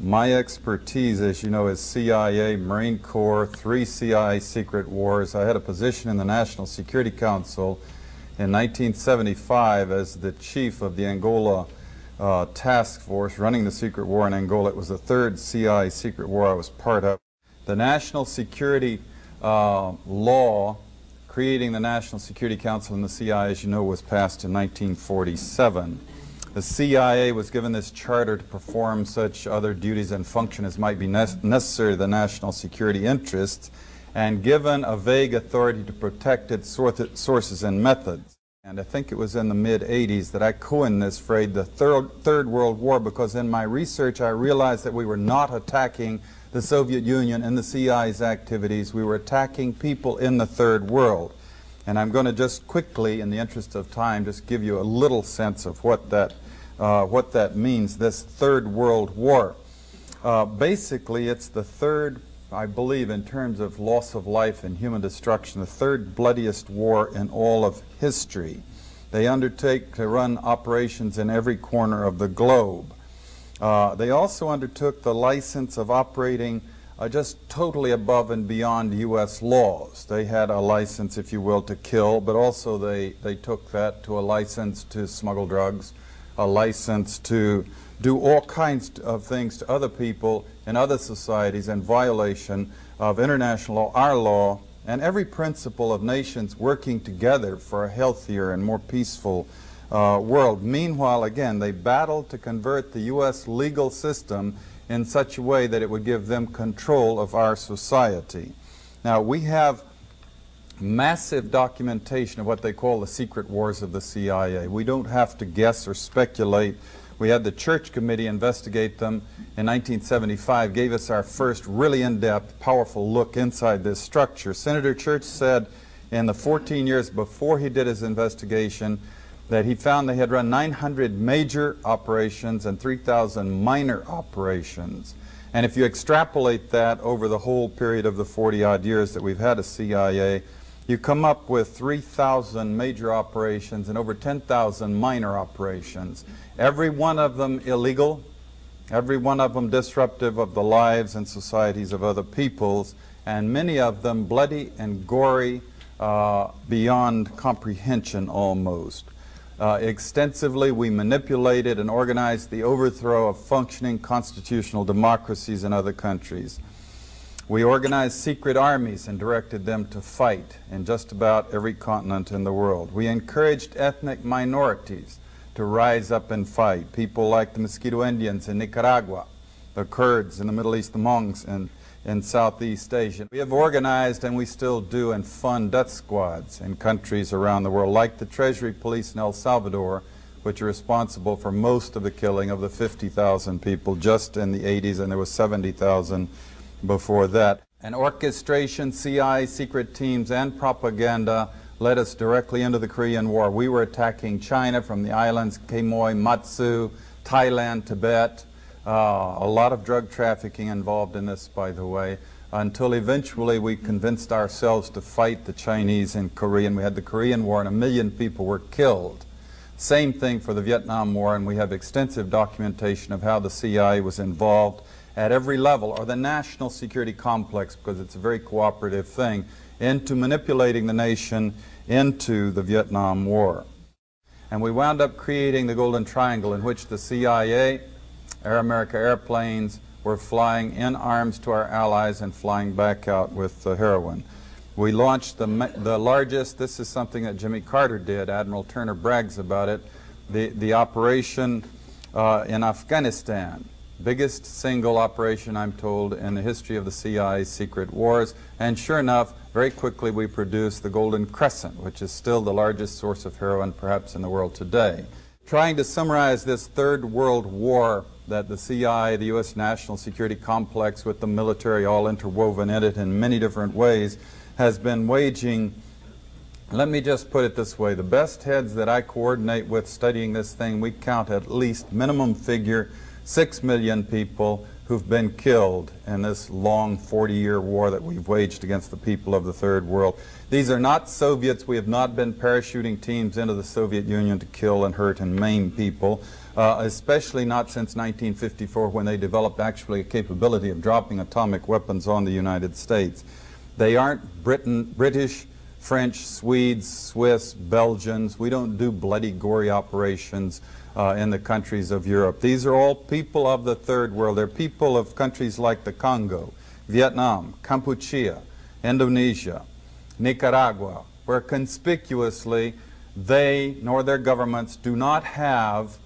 My expertise, as you know, is CIA, Marine Corps, 3 CIA secret wars. I had a position in the National Security Council in 1975 as the chief of the Angola task force running the secret war in Angola. It was the 3rd CIA secret war I was part of. The National Security law creating the National Security Council and the CIA, as you know, was passed in 1947. The CIA was given this charter to perform such other duties and function as might be necessary to the national security interests, and given a vague authority to protect its sources and methods. And I think it was in the mid-'80s that I coined this phrase, the Third World War, because in my research I realized that we were not attacking the Soviet Union and the CIA's activities. We were attacking people in the Third World. And I'm going to just quickly, in the interest of time, just give you a little sense of what that means, this Third World War. Basically, it's the third, I believe, in terms of loss of life and human destruction, the third bloodiest war in all of history. They undertake to run operations in every corner of the globe. They also undertook the license of operating just totally above and beyond U.S. laws. They had a license, if you will, to kill, but also they took that to a license to smuggle drugs, a license to do all kinds of things to other people in other societies in violation of international law, our law, and every principle of nations working together for a healthier and more peaceful world. Meanwhile, again, they battled to convert the U.S. legal system in such a way that it would give them control of our society. Now, we have massive documentation of what they call the secret wars of the CIA. We don't have to guess or speculate. We had the Church Committee investigate them in 1975, gave us our first really in-depth, powerful look inside this structure. Senator Church said in the 14 years before he did his investigation that he found they had run 900 major operations and 3,000 minor operations. And if you extrapolate that over the whole period of the 40-odd years that we've had a CIA, you come up with 3,000 major operations and over 10,000 minor operations. Every one of them illegal, every one of them disruptive of the lives and societies of other peoples, and many of them bloody and gory beyond comprehension almost. Extensively, we manipulated and organized the overthrow of functioning constitutional democracies in other countries. We organized secret armies and directed them to fight in just about every continent in the world. We encouraged ethnic minorities to rise up and fight, people like the Mosquito Indians in Nicaragua, the Kurds in the Middle East, the Monks in Southeast Asia. We have organized, and we still do, and fund death squads in countries around the world, like the Treasury Police in El Salvador, which are responsible for most of the killing of the 50,000 people just in the 80s, and there was 70,000 before that. And orchestration, CIA, secret teams, and propaganda led us directly into the Korean War. We were attacking China from the islands, Quemoy, Matsu, Thailand, Tibet. A lot of drug trafficking involved in this, by the way, until eventually we convinced ourselves to fight the Chinese in Korea, and we had the Korean War, and 1 million people were killed. Same thing for the Vietnam War, and we have extensive documentation of how the CIA was involved at every level, or the national security complex, because it's a very cooperative thing, into manipulating the nation into the Vietnam War. And we wound up creating the Golden Triangle, in which the CIA, Air America airplanes were flying in arms to our allies and flying back out with heroin. We launched the largest, this is something that Jimmy Carter did, Admiral Turner brags about it, the operation in Afghanistan. Biggest single operation, I'm told, in the history of the CIA's secret wars. And sure enough, very quickly we produced the Golden Crescent, which is still the largest source of heroin perhaps in the world today. Trying to summarize this Third World War that the CIA, the U.S. national security complex with the military all interwoven in it in many different ways, has been waging. Let me just put it this way. The best heads that I coordinate with studying this thing, we count at least minimum figure 6 million people who've been killed in this long 40-year war that we've waged against the people of the Third World. These are not Soviets. We have not been parachuting teams into the Soviet Union to kill and hurt and maim people, especially not since 1954 when they developed actually a capability of dropping atomic weapons on the United States. They aren't British, French, Swedes, Swiss, Belgians. We don't do bloody, gory operations in the countries of Europe. These are all people of the Third World. They're people of countries like the Congo, Vietnam, Kampuchea, Indonesia, Nicaragua, where conspicuously they nor their governments do not have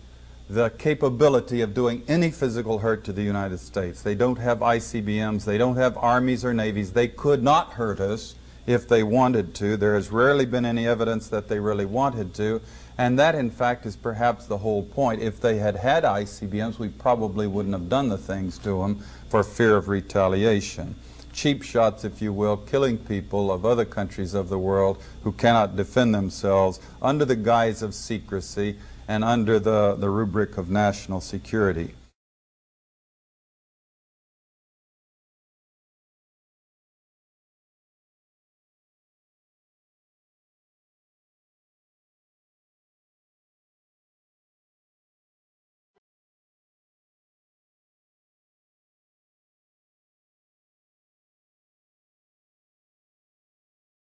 the capability of doing any physical hurt to the United States. They don't have ICBMs, they don't have armies or navies. They could not hurt us if they wanted to. There has rarely been any evidence that they really wanted to, and that in fact is perhaps the whole point. If they had had ICBMs, we probably wouldn't have done the things to them for fear of retaliation. Cheap shots, if you will, killing people of other countries of the world who cannot defend themselves under the guise of secrecy and under the rubric of national security.